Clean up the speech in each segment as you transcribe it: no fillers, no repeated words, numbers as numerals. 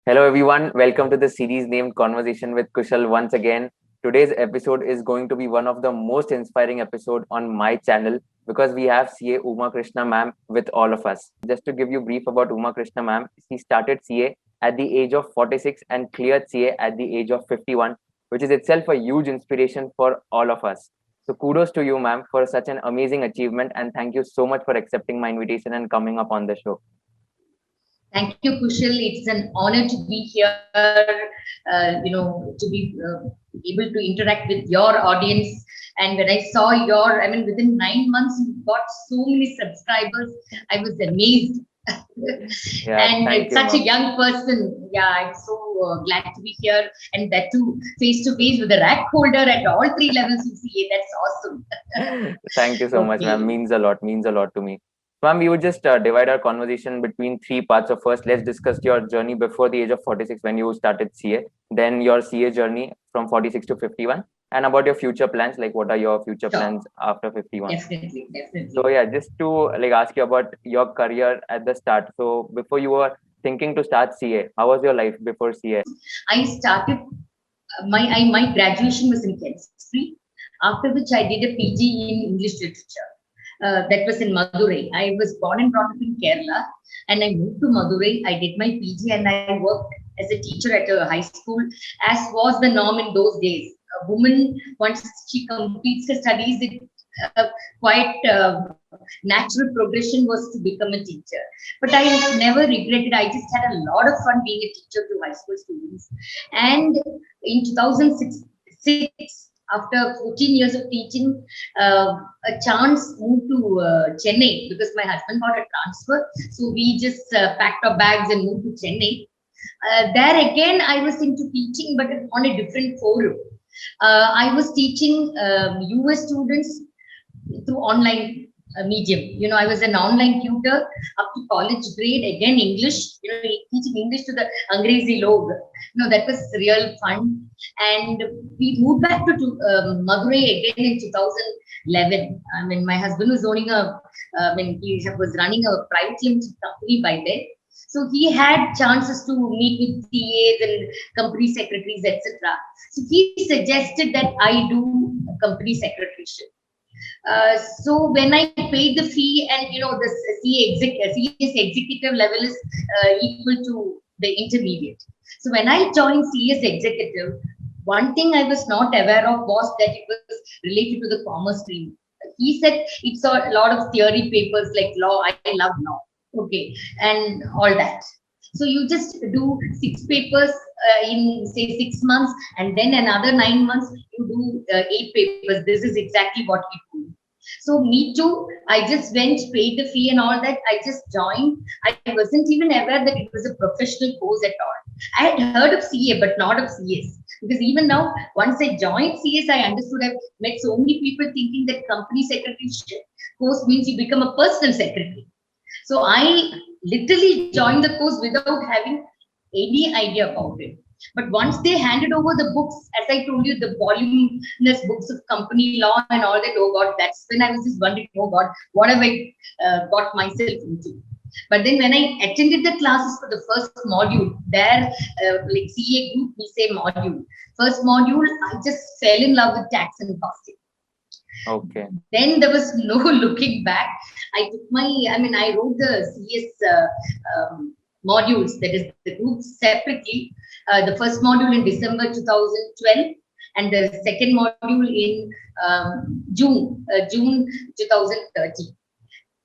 Hello, everyone. Welcome to the series named Conversation with Kushal once again. Today's episode is going to be one of the most inspiring episode on my channel because we have CA Uma Krishna ma'am with all of us. Just to give you brief about Uma Krishna ma'am, she started CA at the age of 46 and cleared CA at the age of 51, which is itself a huge inspiration for all of us. So kudos to you, ma'am, for such an amazing achievement, and thank you so much for accepting my invitation and coming up on the show. Thank you, Kushal. It's an honor to be here, to be able to interact with your audience. And when I saw within 9 months, you got so many subscribers. I was amazed. Yeah, And thank it's you, such a ma'am. young person. Yeah, I'm so glad to be here. And that too, face to face with a rack holder at all three levels of CA. That's awesome. Thank you so much, ma'am. Okay. Means a lot to me. Ma'am, we would just divide our conversation between three parts. So first, let's discuss your journey before the age of 46 when you started CA, then your CA journey from 46 to 51, and about your future plans, like what are your future Sure. plans after 51. Definitely. So Definitely. yeah, just to like ask you about your career at the start. So before you were thinking to start CA, how was your life before CA? I started my graduation was in chemistry, after which I did a PG in English literature. That was in Madurai. I was born and brought up in Kerala, and I moved to Madurai. I did my PG, and I worked as a teacher at a high school, as was the norm in those days. A woman, once she completes her studies, it uh, quite natural progression was to become a teacher. But I never regretted. I just had a lot of fun being a teacher to high school students. And in 2006, after 14 years of teaching, a chance moved to Chennai because my husband got a transfer. So we just packed our bags and moved to Chennai. There again, I was into teaching, but on a different forum. I was teaching US students through online medium. I was an online tutor up to college grade, again English, teaching English to the Angrezi Log. That was real fun. And we moved back to Madurai again in 2011. I mean, my husband was owning he was running a private limited company by then. So he had chances to meet with CAs and company secretaries, etc. So he suggested that I do company secretaryship. So when I paid the fee, and the CS executive level is equal to the intermediate. So when I joined CS executive, one thing I was not aware of was that it was related to the commerce stream. He said it's a lot of theory papers like law. I love law. Okay, and all that. So you just do six papers in say 6 months, and then another 9 months you do eight papers. This is exactly what we do. So me too. I just went, paid the fee and all that. I just joined. I wasn't even aware that it was a professional course at all. I had heard of CA, but not of CS. Because even now, once I joined CS, I understood. I've met so many people thinking that company secretary course means you become a personal secretary. So I literally joined the course without having any idea about it. But once they handed over the books, as I told you, the voluminous books of company law and all that, oh God, that's when I was just wondering, oh God, what have I got myself into? But then when I attended the classes for the first module, there, like CA group, we say module. First module, I just fell in love with tax and costing. Okay. Then there was no looking back. I wrote the CS modules, that is the groups separately. The first module in December 2012, and the second module in June 2013.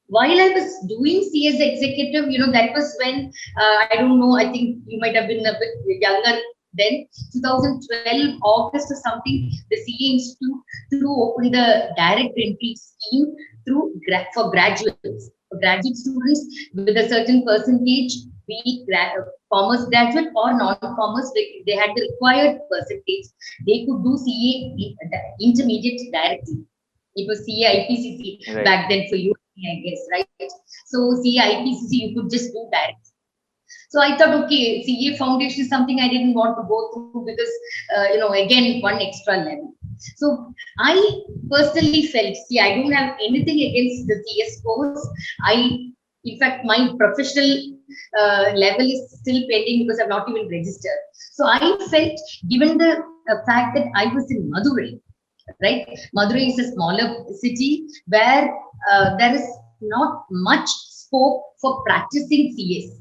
While I was doing CS executive, that was when, I don't know, I think you might have been a bit younger then, 2012, August or something, the CA Institute to open the direct entry scheme for graduates. For graduate students with a certain percentage, be it commerce graduate or non-commerce, they had the required percentage. They could do CA intermediate directly. It was CA IPCC Right. back then for you, I guess, right? So CA IPCC, you could just do direct. So I thought, okay, CA foundation is something I didn't want to go through because, again, one extra level. So I personally felt, see, I don't have anything against the CS course. I In fact, my professional level is still pending because I've not even registered. So I felt, given the fact that I was in Madurai, right? Madurai is a smaller city where there is not much scope for practicing CS,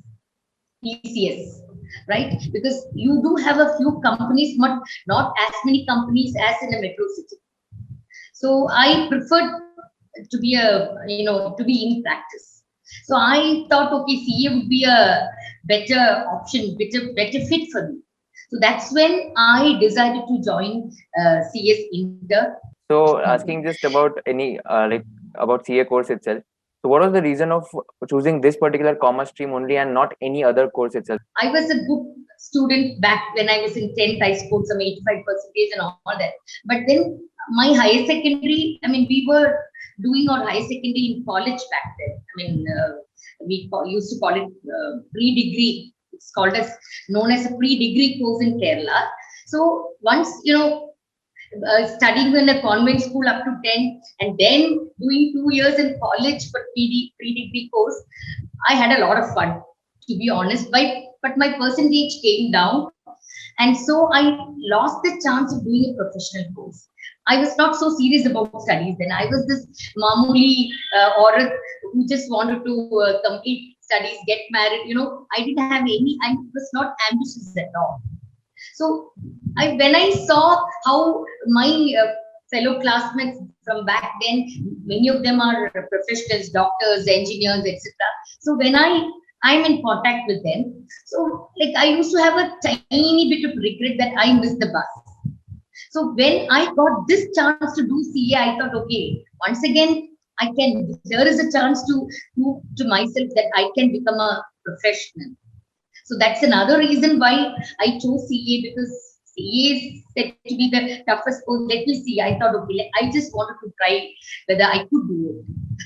PCS, right? Because you do have a few companies, but not as many companies as in a metro city. So I preferred to be to be in practice. So I thought, okay, CA would be a better option, better fit for me. So that's when I decided to join CS Inter. So asking just about any about CA course itself. So what was the reason of choosing this particular commerce stream only and not any other course itself? I was a good student back when I was in 10th. I scored some 85% and all that. But then my higher secondary, I mean, we were doing our higher secondary in college back then. I mean, used to call it pre-degree. It's called as known as a pre-degree course in Kerala. So once studying in a convent school up to 10 and then doing 2 years in college for pre-degree course, I had a lot of fun, to be honest. But my percentage came down, and so I lost the chance of doing a professional course. I was not so serious about studies then. I was this mamuli aurat who just wanted to complete studies, get married. I didn't have any. I was not ambitious at all. So when I saw how my fellow classmates from back then, many of them are professionals, doctors, engineers, etc. So when I'm in contact with them, so like I used to have a tiny bit of regret that I missed the bus. So when I got this chance to do CA, I thought, okay, once again, there is a chance to prove to myself that I can become a professional. So that's another reason why I chose CA, because CA is said to be the toughest course. Let me see. I thought, okay, I just wanted to try whether I could do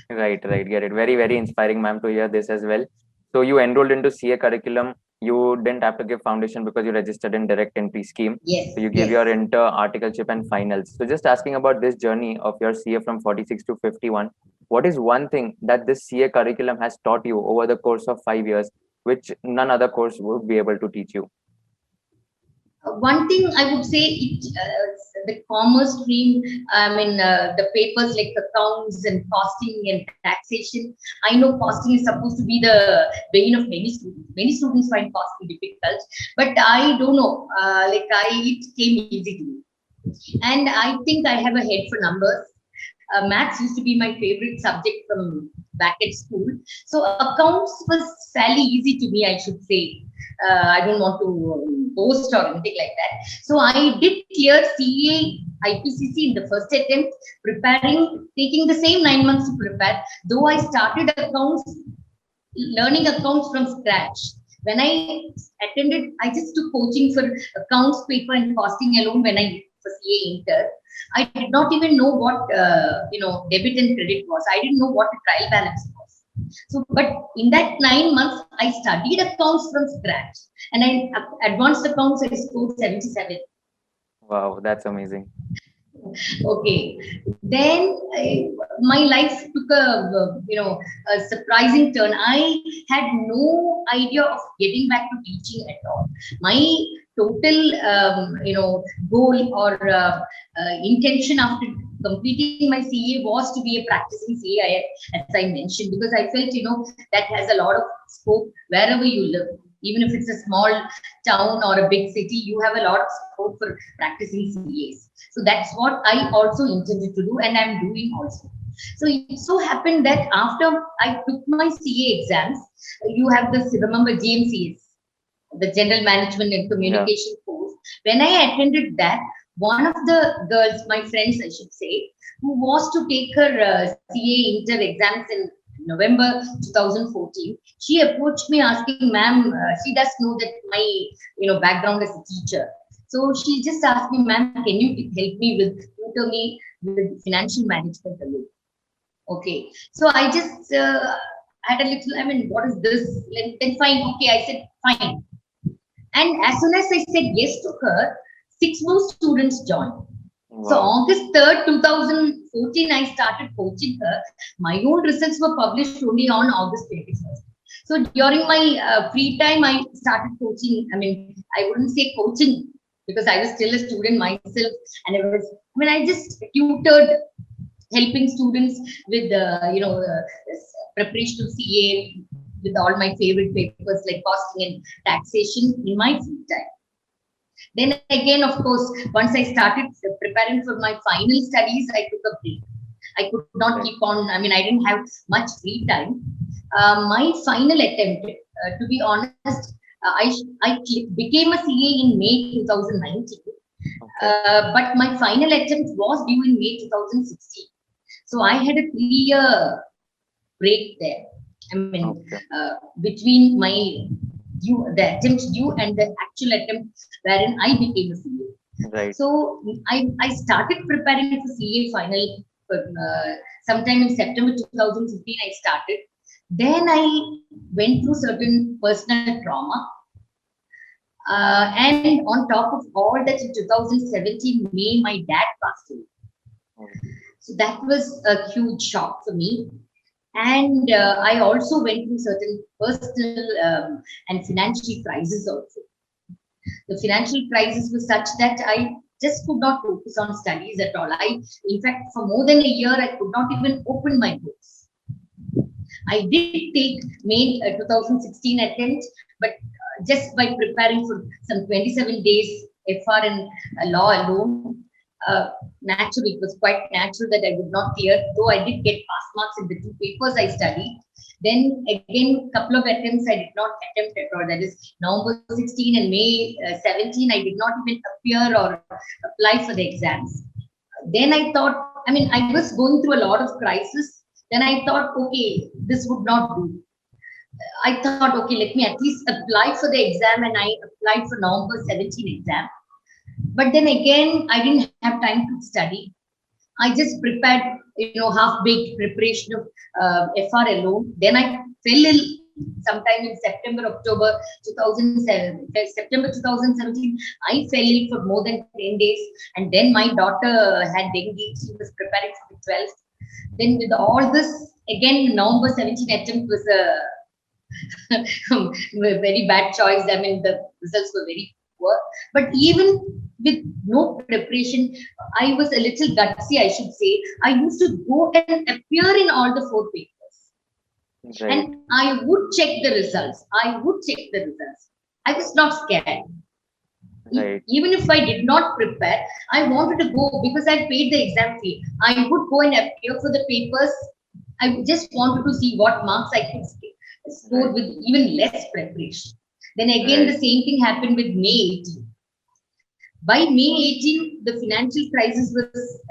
it. Right, get it. Very, very inspiring, ma'am, to hear this as well. So you enrolled into CA curriculum. You didn't have to give foundation because you registered in direct entry scheme. Yes. So you gave your inter, articleship and finals. So just asking about this journey of your CA from 46 to 51, what is one thing that this CA curriculum has taught you over the course of 5 years, which none other course would be able to teach you? One thing I would say, the commerce stream, I mean, the papers like accounts and costing and taxation. I know costing is supposed to be the bane of many students. Many students find costing difficult, but I don't know. It came easy to me, and I think I have a head for numbers. Maths used to be my favorite subject from back at school. So accounts was fairly easy to me, I should say. I don't want to boast or anything like that. So I did clear CA IPCC in the first attempt, taking the same 9 months to prepare. Though I started learning accounts from scratch. When I attended, I just took coaching for accounts paper and costing alone when I for CA Inter. I did not even know what debit and credit was. I didn't know what a trial balance was. So, but in that 9 months, I studied accounts from scratch, and advanced accounts I scored 77. Wow, that's amazing. Okay, then my life took a surprising turn. I had no idea of getting back to teaching at all. My total goal or intention after completing my CA was to be a practicing CA, as I mentioned, because I felt that has a lot of scope wherever you live. Even if it's a small town or a big city, you have a lot of scope for practicing CAs. So that's what I also intended to do, and I'm doing also. So it so happened that after I took my CA exams, you have this, remember GMCS, the General Management and Communication course. When I attended that, one of the girls, my friends, I should say, who was to take her CA Inter exams in November 2014, she approached me asking, ma'am, she does know that my background as a teacher. So she just asked me, ma'am, can you tutor me with financial management alone? Okay. So I just had a little, what is this? Then fine. Okay, I said, fine. And as soon as I said yes to her, 6 more students joined. So Wow. August 3rd, 2014, I started coaching her. My own results were published only on August 21st. So during my free time, I started coaching. I mean, I wouldn't say coaching because I was still a student myself, and I just tutored, helping students with preparation of CA with all my favorite papers like costing and taxation in my free time. Then again, of course, once I started preparing for my final studies, I took a break. I could not Right. keep on, I mean, I didn't have much free time. My final attempt, to be honest, became a CA in May 2019. Okay. But my final attempt was due in May 2016. So I had a 3-year break there. I mean, Okay. between my the attempt due and the actual attempt wherein I became a CA. Right. So I started preparing for CA final sometime in September 2015. I started. Then I went through certain personal trauma. And on top of all that, in 2017 May, my dad passed away. Oh, So that was a huge shock for me. And I also went through certain personal and financial crisis also. The financial crisis was such that I just could not focus on studies at all. In fact, for more than a year, I could not even open my books. I did take May 2016 attempt, but just by preparing for some 27 days FR and law alone, naturally, it was quite natural that I would not clear, though I did get pass marks in the two papers I studied. Then again, couple of attempts I did not attempt at all. That is November 16 and May 17, I did not even appear or apply for the exams. Then I thought, I mean, I was going through a lot of crisis. Then I thought, okay, this would not do. I thought, okay, let me at least apply for the exam, and I applied for November 17 exam. But then again, I didn't have time to study. I just prepared, half-baked preparation of FR alone. Then I fell ill sometime in September, October 2007, September 2017. I fell ill for more than 10 days. And then my daughter had dengue. She was preparing for the 12th. Then with all this, again, November 17 attempt was a very bad choice. I mean, the results were very poor. But even with no preparation, I was a little gutsy, I should say. I used to go and appear in all the 4 papers. right. And I would check the results. I was not scared. Right. Even if I did not prepare, I wanted to go because I paid the exam fee. I would go and appear for the papers. I just wanted to see what marks I could score Right. with even less preparation. Then again, the Right. same thing happened with May 18. By May 18, the financial crisis was,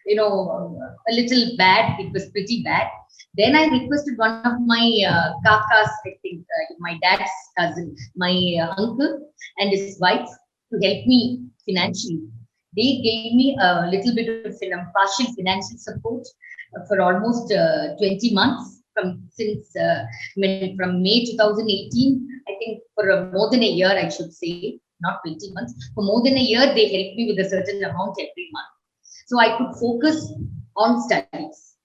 a little bad. It was pretty bad. Then I requested one of my kakas, I think, my dad's cousin, my uncle and his wife to help me financially. They gave me a little bit of partial financial support for almost 20 months from May 2018, I think for more than a year, I should say, not 20 months. For more than a year, they helped me with a certain amount every month. So I could focus on studies.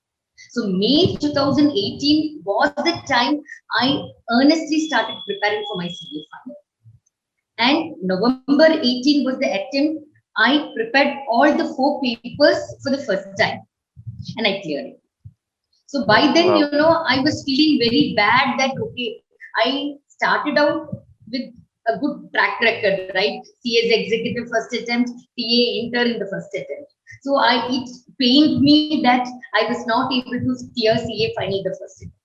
So May 2018 was the time I earnestly started preparing for my CA final. And November 18 was the attempt. I prepared all the 4 papers for the first time and I cleared it. So by then, Wow. I was feeling very bad that, okay, I started out with a good track record, right? CA's executive first attempt, TA inter in the first attempt. So it pained me that I was not able to clear CA final the first attempt.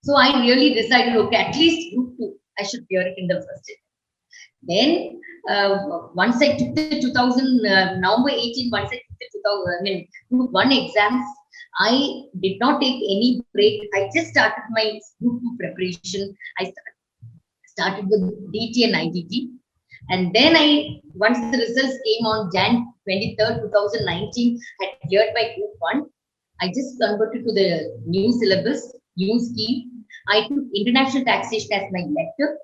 So I really decided, okay, at least group 2, I should clear it in the first attempt. Then once I took the 2000 November 18, once I took the 2000, group 1 exams, I did not take any break. I just started my group 2 preparation. I started with DT and IDT. And then once the results came on Jan 23rd, 2019, I had cleared my group 1. I just converted to the new syllabus, new scheme. I took international taxation as my elective.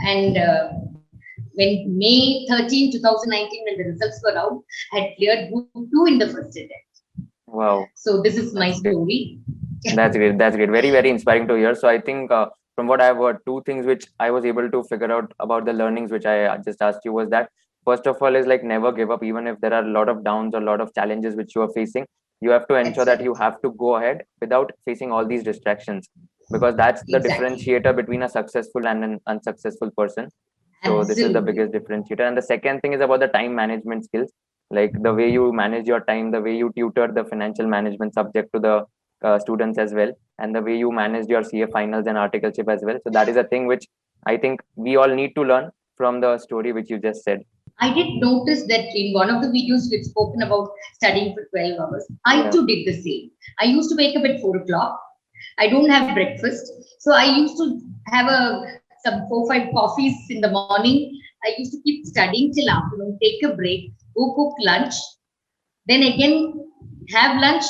And when May 13, 2019, when the results were out, I had cleared Group 2 in the first attempt. Wow. So this is my That's great. story. That's great. That's great. Very, very inspiring to hear. So I think from what I've heard, two things which I was able to figure out about the learnings which I just asked you was that first of all is like never give up, even if there are a lot of downs or a lot of challenges which you are facing. You have to ensure That's that right. you have to go ahead without facing all these distractions, because that's the Exactly. differentiator between a successful and an unsuccessful person. So this is the Absolutely. biggest differentiator. And the second thing is about the time management skills, like the way you manage your time, the way you tutor the financial management subject to the students as well, and the way you managed your CA finals and articleship as well. So that is a thing which I think we all need to learn from the story which you just said. I did notice that in one of the videos we've spoken about studying for 12 hours. I Yeah. too did the same. I used to wake up at 4 o'clock. I don't have breakfast. So I used to have some 4 5 coffees in the morning. I used to keep studying till afternoon, take a break, go cook lunch, then again have lunch,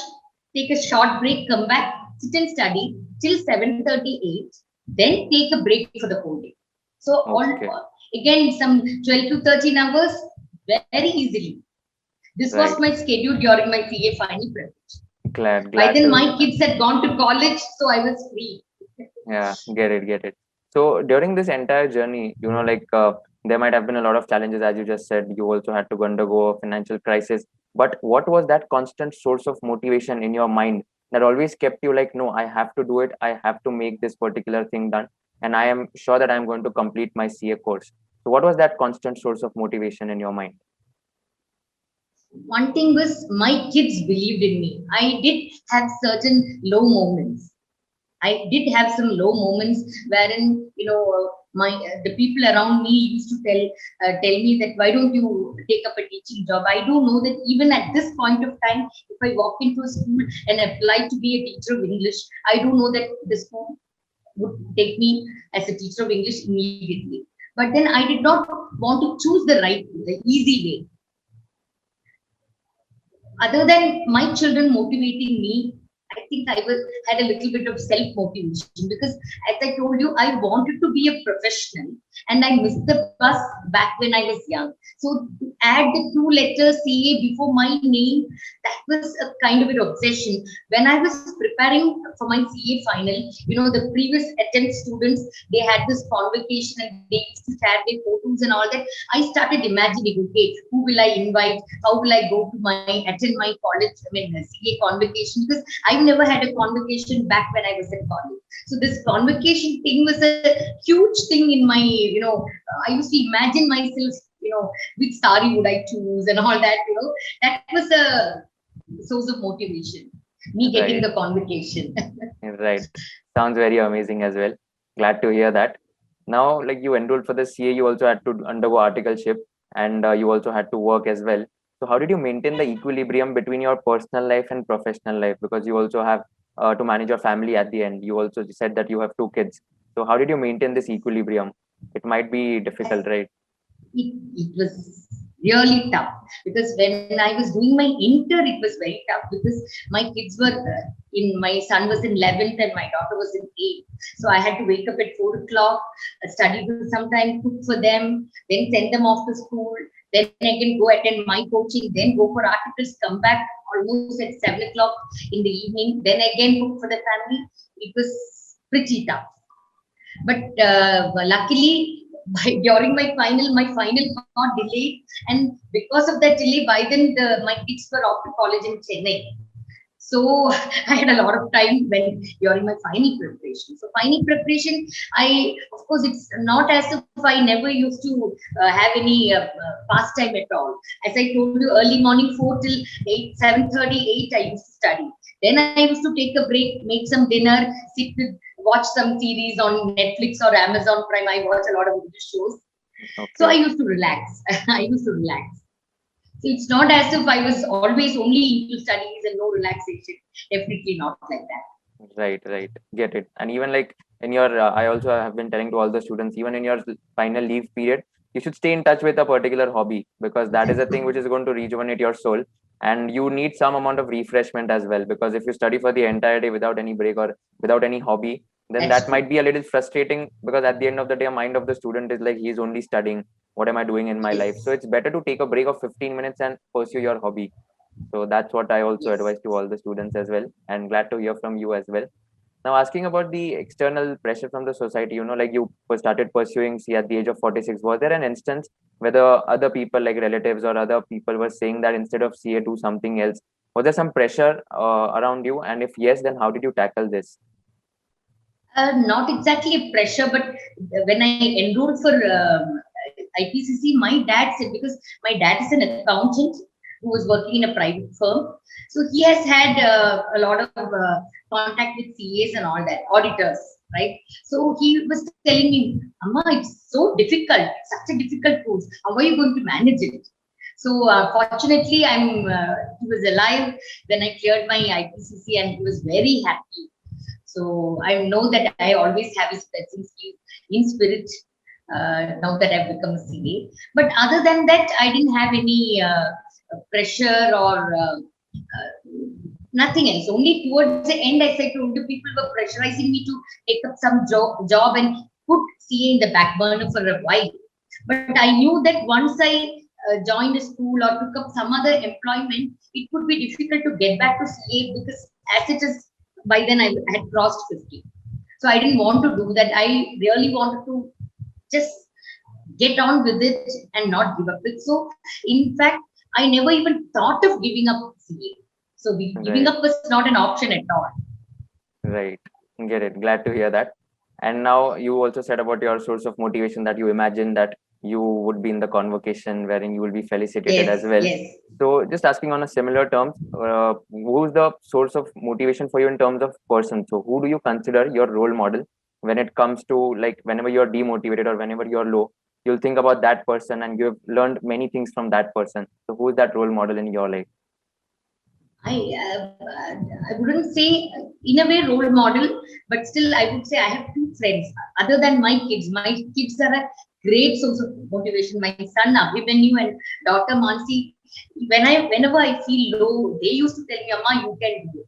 take a short break, come back, sit and study till 7:38, then take a break for the whole day. So Okay. again some 12 to 13 hours very easily. This was Right. my schedule during my CA final preparation. By Glad then to hear my that. kids had gone to college, so I was free. Yeah, get it. So during this entire journey, like there might have been a lot of challenges, as you just said. You also had to undergo a financial crisis. But what was that constant source of motivation in your mind that always kept you like, no, I have to do it. I have to make this particular thing done. And I am sure that I'm going to complete my CA course. So what was that constant source of motivation in your mind? One thing was my kids believed in me. I did have certain low moments. I did have some low moments wherein my the people around me used to tell me that why don't you take up a teaching job. I do know that even at this point of time, if I walk into a school and apply to be a teacher of English, I do know that the school would take me as a teacher of English immediately. But then I did not want to choose the easy way. Other than my children motivating me, I think I was had a little bit of self motivation because, as I told you, I wanted to be a professional and I missed the bus back when I was young. So to add the two letters CA before my name, that was a kind of an obsession. When I was preparing for my CA final, the previous attempt students, they had this convocation and they used to share their photos and all that. I started imagining, okay, who will I invite? How will I go to attend my college, CA convocation? Because I've never had a convocation back when I was in college. So this convocation thing was a huge thing in my, I used to imagine myself, which sari would I choose and all that, that was a source of motivation, me getting Right. the convocation. Right. Sounds very amazing as well. Glad to hear that. Now, like you enrolled for the CA, you also had to undergo articleship and you also had to work as well. So, how did you maintain the equilibrium between your personal life and professional life? Because you also have to manage your family at the end. You also said that you have two kids. So, how did you maintain this equilibrium? It might be difficult, right? It was really tough because when I was doing my inter, it was very tough because my kids were my son was in 11th and my daughter was in 8th. So I had to wake up at 4 o'clock, study for some time, cook for them, then send them off to school, then again go attend my coaching, then go for articles, come back almost at 7 o'clock in the evening, then again cook for the family. It was pretty tough. But luckily, during my final got delayed, and because of that delay, by then my kids were off to college in Chennai. So I had a lot of time when during my final preparation. So final preparation, of course it's not as if I never used to have any pastime at all. As I told you, early morning 4 till 8, 7:38, I used to study. Then I used to take a break, make some dinner, watch some series on Netflix or Amazon Prime. I watch a lot of English shows. So I Okay. used to relax. I used to relax. So it's not as if I was always only into studies and no relaxation. Definitely not like that. Right. Get it. And even like in your, I also have been telling to all the students, even in your final leave period, you should stay in touch with a particular hobby because that is a thing which is going to rejuvenate your soul. And you need some amount of refreshment as well. Because if you study for the entire day without any break or without any hobby, then That's that true. might be a little frustrating because at the end of the day, a mind of the student is like he's only studying. what am I doing in my life? So it's better to take a break of 15 minutes and pursue your hobby. So that's what I also Yes. advise to all the students as well, and glad to hear from you as well. Now, asking about the external pressure from the society, like you started pursuing C at the age of 46. Was there an instance whether other people, like relatives or other people, were saying that instead of CA, do something else? Was there some pressure around you? And if yes, then how did you tackle this? Not exactly a pressure, but when I enrolled for IPCC, my dad said, because my dad is an accountant who was working in a private firm, so he has had a lot of contact with CAs and all that, auditors, right? So he was telling me, Amma, it's so difficult, such a difficult course. How are you going to manage it? So fortunately, he was alive when I cleared my IPCC, and he was very happy. So I know that I always have his presence in spirit now that I've become a CA. But other than that, I didn't have any pressure or nothing else. Only towards the end, I said to older people were pressurizing me to take up some job and put CA in the back burner for a while. But I knew that once I joined a school or took up some other employment, it would be difficult to get back to CA, because as it is, by then I had crossed 50. So I didn't want to do that. I really wanted to just get on with it and not give up it. So in fact, I never even thought of giving up CA. So giving Right, up was not an option at all. right. Get it. Glad to hear that. And now you also said about your source of motivation, that you imagine that you would be in the convocation wherein you will be felicitated as Yes, well. yes. So just asking on a similar terms, who's the source of motivation for you in terms of person? So who do you consider your role model when it comes to, like, whenever you're demotivated or whenever you're low, you'll think about that person and you've learned many things from that person. So who's that role model in your life? I wouldn't say in a way role model, but still I would say I have two friends other than my kids. My kids are a great source of motivation. My son Abhimanyu and daughter Mansi. Whenever I feel low, they used to tell me, "Amma, you can do it.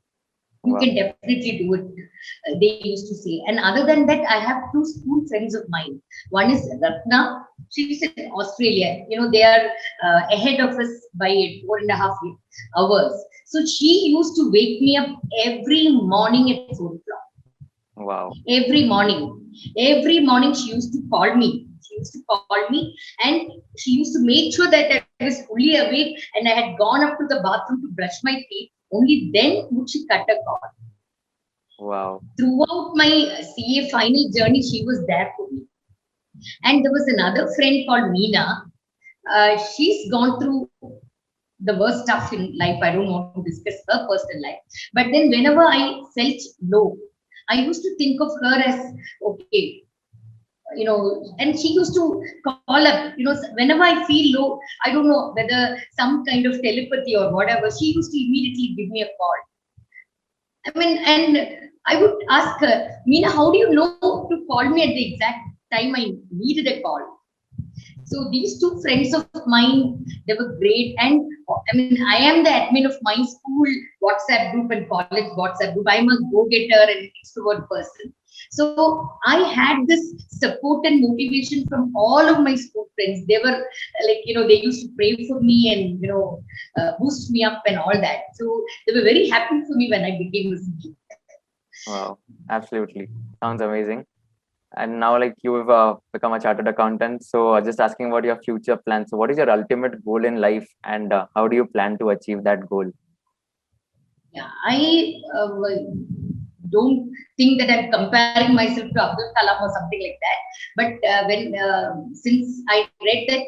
You Wow. can definitely do it." They used to say. And other than that, I have two school friends of mine. One is Ratna. She's in Australia. They are ahead of us by 4.5 hours. So she used to wake me up every morning at 4 o'clock. Wow. Every morning. Every morning she used to call me. She used to call me, and she used to make sure that I was fully awake and I had gone up to the bathroom to brush my teeth. Only then would she cut a call. Wow. Throughout my CA final journey, she was there for me. And there was another friend called Meena. She's gone through the worst stuff in life. I don't want to discuss her personal life. But then, whenever I felt low, I used to think of her as okay, and she used to call up, whenever I feel low, I don't know whether some kind of telepathy or whatever, she used to immediately give me a call. I mean, and I would ask her, Meena, how do you know to call me at the exact time I needed a call? So these two friends of mine, they were great. And I mean, I am the admin of my school WhatsApp group and college WhatsApp group. I'm a go-getter and extrovert person. So I had this support and motivation from all of my school friends. They were like, they used to pray for me and, boost me up and all that. So they were very happy for me when I became a CA. Wow. Absolutely. Sounds amazing. And now, like, you've become a chartered accountant. So just asking about your future plans. So what is your ultimate goal in life, and how do you plan to achieve that goal? Yeah, I don't think that I'm comparing myself to Abdul Kalam or something like that. But when since I read that,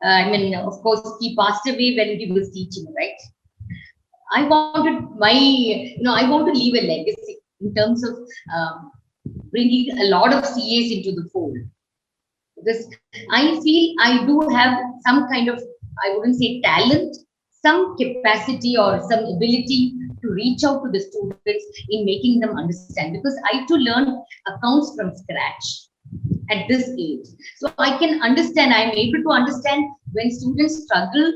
I mean, of course, he passed away when he was teaching, right? I wanted I want to leave a legacy in terms of bringing a lot of CAs into the fold, because I feel I do have some kind of, I wouldn't say talent, some capacity or some ability to reach out to the students in making them understand. Because I too learn accounts from scratch at this age. So I can understand, I'm able to understand when students struggle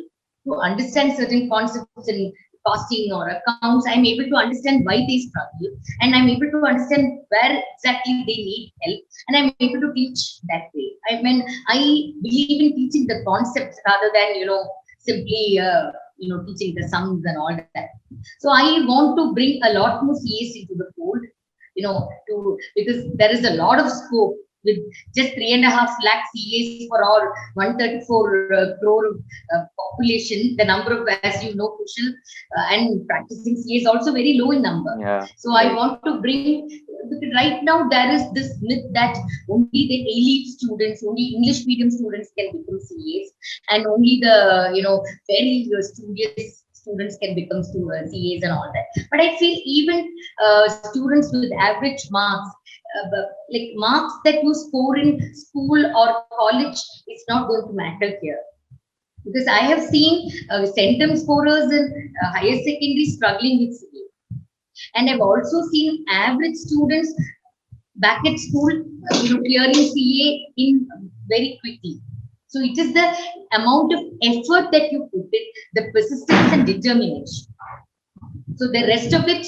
to understand certain concepts in costing or accounts, I'm able to understand why they struggle, and I'm able to understand where exactly they need help, and I'm able to teach that way. I mean, I believe in teaching the concepts rather than simply teaching the sums and all that. So I want to bring a lot more CAs into the fold, because there is a lot of scope with just 3.5 lakh CAs for our 134 crore population. The number of, as you know, Kushal, and practicing CA is also very low in number. Yeah. So I want to bring, because right now there is this myth that only the elite students, only English medium students can become CAs, and only the very studious students can become CAs and all that. But I feel even students with average marks, like marks that you score in school or college, it's not going to matter here. Because I have seen centum scorers in higher secondary struggling with CA. And I've also seen average students back at school, clearing CA in very quickly. So it is the amount of effort that you put in, the persistence and determination. So the rest of it,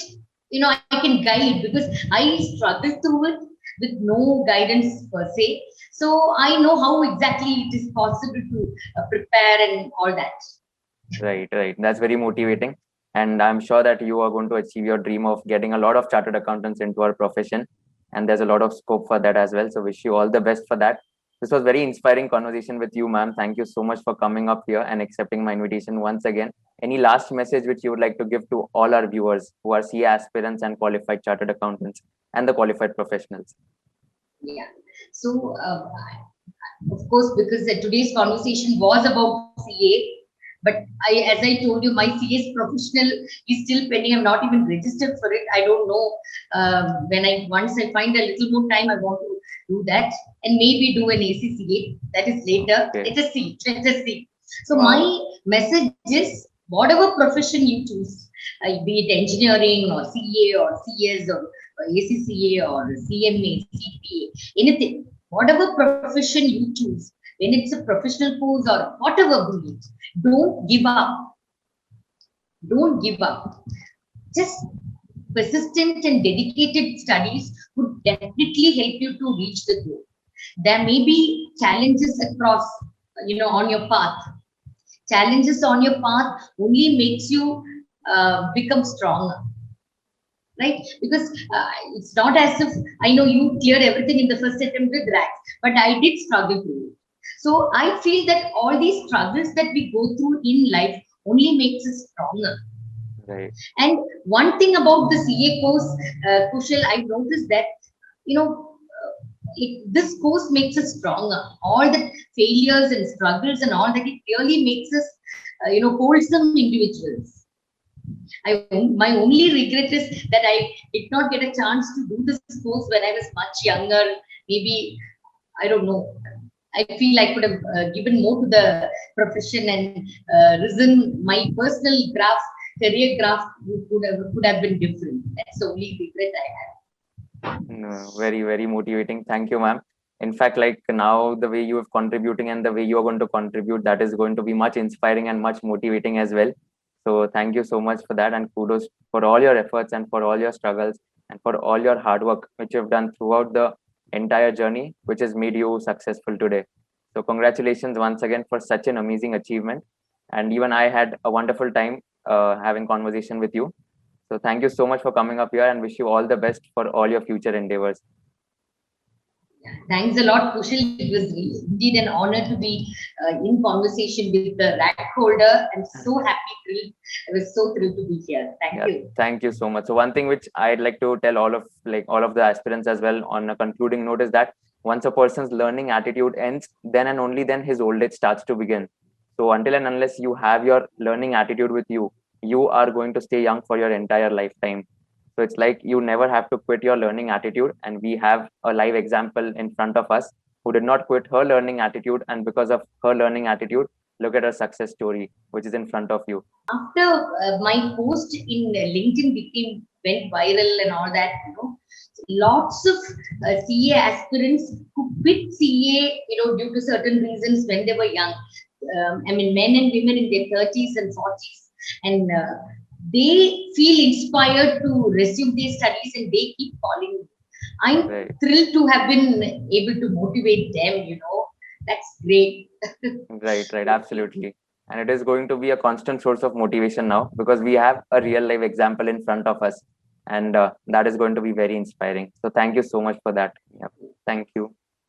I can guide, because I struggle through it with no guidance per se. So I know how exactly it is possible to prepare and all that. Right. That's very motivating. And I'm sure that you are going to achieve your dream of getting a lot of chartered accountants into our profession. And there's a lot of scope for that as well. So wish you all the best for that. This was very inspiring conversation with you, ma'am. Thank you so much for coming up here and accepting my invitation once again. Any last message which you would like to give to all our viewers who are CA aspirants and qualified chartered accountants and the qualified professionals? Yeah. So, of course, because today's conversation was about CA, but as I told you, my CA's professional is still pending. I'm not even registered for it. I don't know. Once I find a little more time, I want to do that and maybe do an ACCA. That is later. Okay. Let us see. So my message is, whatever profession you choose, be it engineering or CA or CS or ACCA or CMA, CPA, anything, whatever profession you choose, when it's a professional course or whatever be it, don't give up. Don't give up. Just persistent and dedicated studies would definitely help you to reach the goal. There may be challenges across, on your path. Challenges on your path only makes you become stronger. Right? Because it's not as if, I know you cleared everything in the first attempt with RACS, but I did struggle through it. So I feel that all these struggles that we go through in life only makes us stronger. Right. And one thing about the CA course, Kushal, I noticed that, this course makes us stronger. All the failures and struggles and all that, it really makes us, wholesome individuals. My only regret is that I did not get a chance to do this course when I was much younger. Maybe, I don't know. I feel I could have given more to the profession and risen my personal career graph could have been different. That's the only regret I have. No, very, very motivating. Thank you, ma'am. In fact, like now the way you have contributing and the way you are going to contribute, that is going to be much inspiring and much motivating as well. So thank you so much for that, and kudos for all your efforts and for all your struggles and for all your hard work which you've done throughout the entire journey, which has made you successful today. So congratulations once again for such an amazing achievement. And even I had a wonderful time having conversation with you. So thank you so much for coming up here, and wish you all the best for all your future endeavors. Thanks a lot, Kushal. It was indeed an honor to be in conversation with the RAC holder. I'm so happy, thrilled. I was so thrilled to be here. Thank you. Thank you so much. So one thing which I'd like to tell all of the aspirants as well on a concluding note is that once a person's learning attitude ends, then and only then his old age starts to begin. So until and unless you have your learning attitude with you, you are going to stay young for your entire lifetime. So it's like you never have to quit your learning attitude. And we have a live example in front of us who did not quit her learning attitude. And because of her learning attitude, look at her success story, which is in front of you. After my post in LinkedIn went viral and all that, lots of CA aspirants who quit CA, due to certain reasons when they were young. Men and women in their 30s and 40s. And they feel inspired to resume their studies and they keep calling. I'm Right. thrilled to have been able to motivate them, That's great. Right, absolutely. And it is going to be a constant source of motivation now because we have a real life example in front of us. And that is going to be very inspiring. So thank you so much for that. Yeah. Thank you.